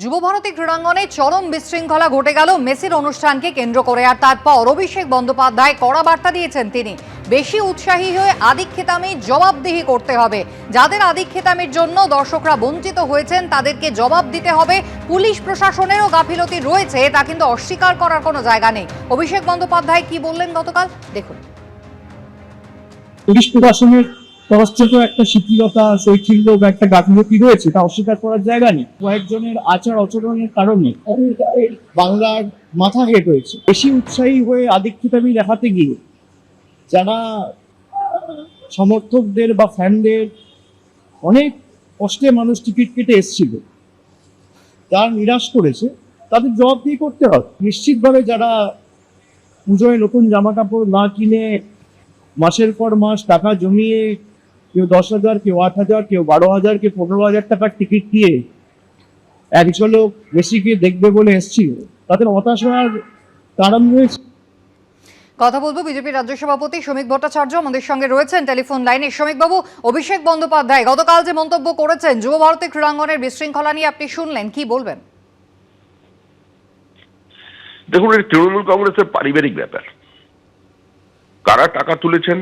যুবভারতী ক্রীড়াঙ্গনে চরম বিশৃঙ্খলা ঘটে গেল মেসির অনুষ্ঠানকে কেন্দ্র করে। আর তারপর অভিষেক বন্দ্যোপাধ্যায় কড়া বার্তা দিয়েছেন তিনি। বেশি উৎসাহী হয়ে আদিক্ষেতামি জবাবদিহি করতে হবে। যাদের আদিক্ষেতামির জন্য দর্শকরা বঞ্চিত হয়েছেন তাদেরকে জবাব দিতে হবে। পুলিশ প্রশাসনেরও গাফিলতি রয়েছে, তা কিন্তু অস্বীকার করার কোনো জায়গা নেই। অভিষেক বন্দ্যোপাধ্যায় কি বললেন গতকাল দেখুন। পুলিশ প্রশাসনের তরফ থেকে একটা শিথিলতা, শৈথিল্য বা একটা গাফিলতি রয়েছে, তা অস্বীকার করার জায়গা নেই। কয়েকজনের আচার আচরণের কারণে বাংলার মাথা হেট হয়েছে। বেশি উৎসাহী হয়ে আদিক্ষেতামি দেখাতে গিয়ে যারা সমর্থকদের বা ফ্যানদের অনেক কষ্টে মানুষ টিকিট কেটে এসেছিল, যারা নিরাশ করেছে তাদের জবাবদিহি করতে হবে। নিশ্চিতভাবে যারা পুজোয় নতুন জামা কাপড় না কিনে মাসের পর মাস টাকা জমিয়ে কেউ 10,000, কেউ 8,000, কেউ 12,000, কেউ 15,000 টাকার টিকিট দিয়ে এক ঝলক মেসিকে দেখবে বলে এসেছিল, তাদের হতাশার কারণ রয়েছে। কথা বলবো বিজেপি রাজ্য সভাপতি শ্রমিক ভট্টাচার্য আমাদের সঙ্গে রয়েছেন টেলিফোন লাইনে। শ্রমিক বাবু, অভিষেক বন্দ্যোপাধ্যায় গতকাল যে মন্তব্য করেছেন যুবভারতী ক্রীড়াঙ্গনের বিশৃঙ্খলা নিয়ে, আপনি শুনলেন, কি বলবেন? দেখুন, এই তৃণমূল কংগ্রেসের পারিবারিক ব্যাপার। কারা টাকা তুলেছেন,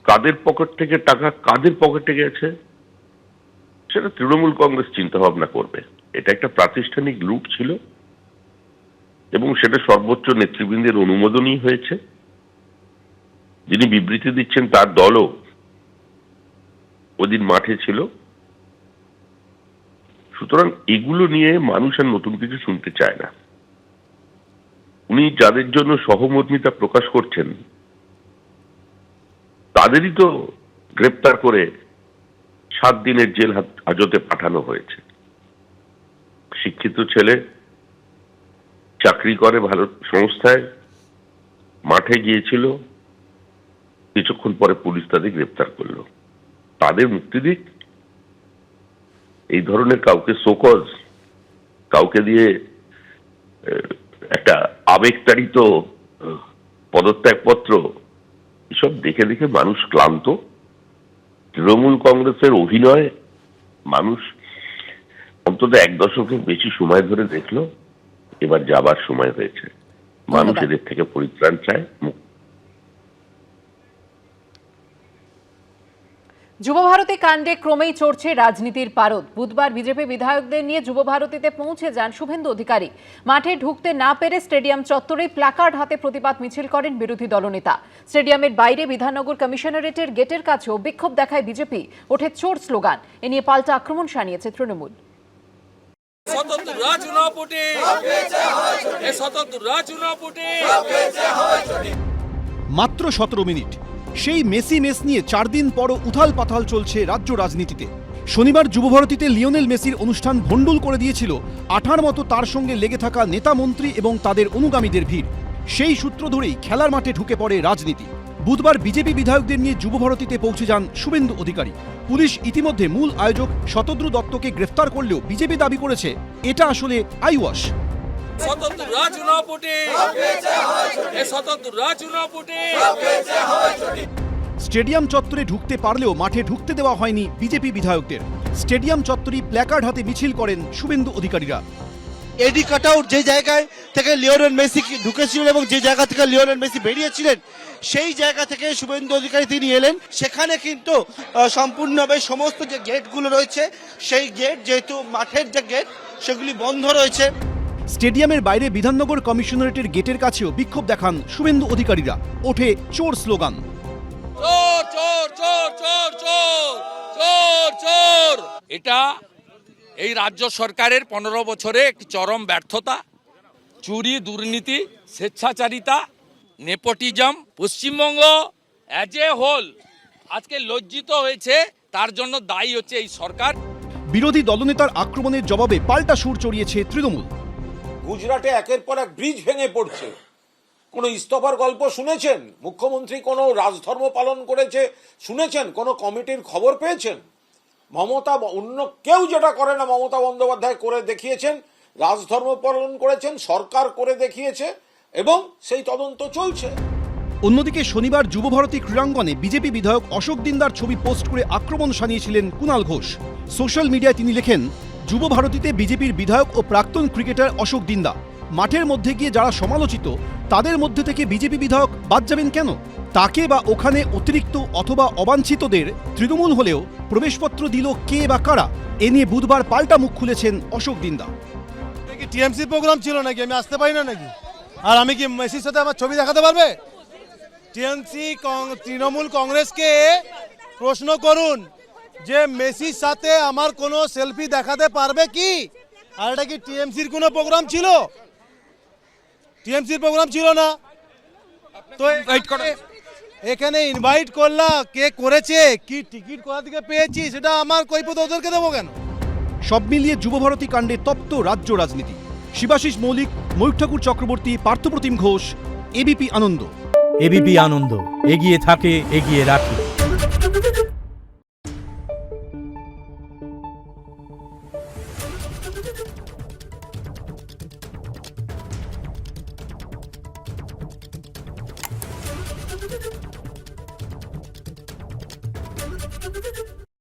কাদের পকেট থেকে টাকা কাদের পকেটে গেছে, সেটা তৃণমূল কংগ্রেস চিন্তা ভাবনা করবে। এটা একটা প্রাতিষ্ঠানিক লুট ছিল এবং সেটা সর্বোচ্চ নেতৃবৃন্দের অনুমোদনই হয়েছে। যিনি বিবৃতি দিচ্ছেন তার দলও ওদিন মাঠে ছিল। সুতরাং এগুলো নিয়ে মানুষ আর নতুন কিছু শুনতে চায় না। উনি যাদের জন্য সহমর্মিতা প্রকাশ করছেন তাদেরই তো গ্রেপ্তার করে 7 দিনের জেল হাজতে পাঠানো হয়েছে। শিক্ষিত ছেলে, চাকরি করে ভালো সংস্থায়, মাঠে গিয়েছিল, কিছুক্ষণ পরে পুলিশ তাদের গ্রেপ্তার করলো। তাদের মুক্তি দিক। এই ধরনের কাউকে শোকজ, কাউকে দিয়ে একটা আবেগতাড়িত পদত্যাগপত্র, এসব দেখে দেখে মানুষ ক্লান্ত। তৃণমূল কংগ্রেসের অভিনয় মানুষ অন্তত 1 দশকের বেশি সময় ধরে দেখলো। এবার যাবার সময় হয়েছে। মানুষ এদের থেকে পরিত্রাণ চায়। যুবভারতী কাণ্ডে ক্রমেই চড়ছে রাজনীতির পারদ। বুধবার বিজেপি বিধায়কদের নিয়ে যুবভারতীতে পৌঁছে যান শুভেন্দু অধিকারী। মাঠে ঢুকতে না পেরে স্টেডিয়াম চত্বরে প্ল্যাকার্ড হাতে প্রতিবাদ মিছিল করেন বিরোধী দলনেতা। স্টেডিয়ামের বাইরে বিধাননগর কমিশনারেটের গেটের কাছেও বিক্ষোভ দেখায় বিজেপি। ওঠে চোর স্লোগান। এ নিয়ে পাল্টা আক্রমণ শানিয়েছে তৃণমূল। মাত্র 17 মিনিট, সেই মেসি মেস নিয়ে 4 দিন পরও উথাল পাথাল চলছে রাজ্য রাজনীতিতে। শনিবার যুবভারতীতে লিওনেল মেসির অনুষ্ঠান ভণ্ডুল করে দিয়েছিল আঠার মতো তার সঙ্গে লেগে থাকা নেতা মন্ত্রী এবং তাদের অনুগামীদের ভিড়। সেই সূত্র ধরেই খেলার মাঠে ঢুকে পড়ে রাজনীতি। বুধবার বিজেপি বিধায়কদের নিয়ে যুবভারতীতে পৌঁছে যান শুভেন্দু অধিকারী। পুলিশ ইতিমধ্যে মূল আয়োজক শতদ্রু দত্তকে গ্রেফতার করলেও বিজেপি দাবি করেছে এটা আসলে আইওয়াশ। স্টেডিয়াম চত্বরে ঢুকতে পারলেও মাঠে ঢুকতে দেওয়া হয়নি বিজেপি বিধায়কদের। স্টেডিয়াম চত্বরই প্ল্যাকার্ড হাতে মিছিল করেন শুভেন্দু অধিকারীরা। এডি কাটআউট যে জায়গায় থেকে লিওনেল মেসি ঢুকেছিলেন এবং যে জায়গা থেকে লিওনেল মেসি বেরিয়েছিলেন, সেই জায়গা থেকে শুভেন্দু অধিকারী তিনি এলেন। সেখানে কিন্তু সম্পূর্ণভাবে সমস্ত যে গেটগুলো রয়েছে, সেই গেট, যেহেতু মাঠের যে গেট, সেগুলি বন্ধ রয়েছে। স্টেডিয়ামের বাইরে বিধাননগর কমিশনারেটের গেটের কাছেও বিক্ষোভ দেখান শুভেন্দু অধিকারীরা। ওঠে চোর স্লোগান। এটা এই রাজ্য সরকারের 15 বছরে একটি চরম ব্যর্থতা। চুরি, দুর্নীতি, স্বেচ্ছাচারিতা, nepotism. Paschimbanga as a whole আজকে লজ্জিত হয়েছে, তার জন্য দায়ী হচ্ছে এই সরকার। বিরোধী দলনেতার আক্রমণের জবাবে পাল্টা সুর চড়িয়েছে তৃণমূল। গুজরাটে একের পর এক ব্রিজ ভেঙে পড়ছে। কোনো ইস্তফার গল্প শুনেছেন? মুখ্যমন্ত্রী কোনো রাজধর্ম পালন করেছে শুনেছেন? কোনো কমিটির খবর পেয়েছেন? মমতা, অন্য কেউ যেটা করে না মমতা বন্দ্যোপাধ্যায় করে দেখিয়েছেন। রাজধর্ম পালন করেছেন, সরকার করে দেখিয়েছে এবং সেই তদন্ত চলছে। অন্যদিকে শনিবার যুবভারতী ক্রীড়াঙ্গনে বিজেপি বিধায়ক অশোক দিনদার ছবি পোস্ট করে আক্রমণ শানিয়েছিলেন কুণাল ঘোষ। সোশ্যাল মিডিয়ায় তিনি লেখেন, যুব ভারতীতে বিজেপির বিধায়ক ও প্রাক্তন ক্রিকেটার অশোক দিন্দা। মাঠের মধ্যে গিয়ে যারা সমালোচিত তাদের মধ্যে থেকে বিজেপি বিধায়ক বাদ যাবেন কেন? তাকে বা ওখানে অতিরিক্ত অথবা অবাঞ্ছিতদের তৃণমূল হলেও প্রবেশপত্র দিল কে বা কারা? এ নিয়ে বুধবার পাল্টা মুখ খুলেছেন অশোক দিন্দা। টিএমসি প্রোগ্রাম ছিল নাকি? আমি আসতে পারি না নাকি? আর আমি কি মেসির সাথে আমার ছবি দেখাতে পারবে? টিএমসি তৃণমূল কংগ্রেসকে প্রশ্ন করুন যে মেসির সাথে আমার কোনো সেলফি দেখাতে পারবে কি? আর এটা কি টিএমসির কোনো প্রোগ্রাম ছিল? টিএমসির প্রোগ্রাম ছিল না তো এখানে ইনভাইট করলা, কে করেছে, কি টিকিট কোথা থেকে পেয়েছি সেটা আমার কৈফিয়ত ওদেরকে দেবো কেন? সব মিলিয়ে যুবভারতী কাণ্ডে তপ্ত রাজ্য রাজনীতি। শিবাশিস মৌলিক, ময়ূর ঠাকুর চক্রবর্তী, পার্থপ্রতিম ঘোষ, এবিপি আনন্দ। এবিপি আনন্দ, এগিয়ে থাকে, এগিয়ে রাখে।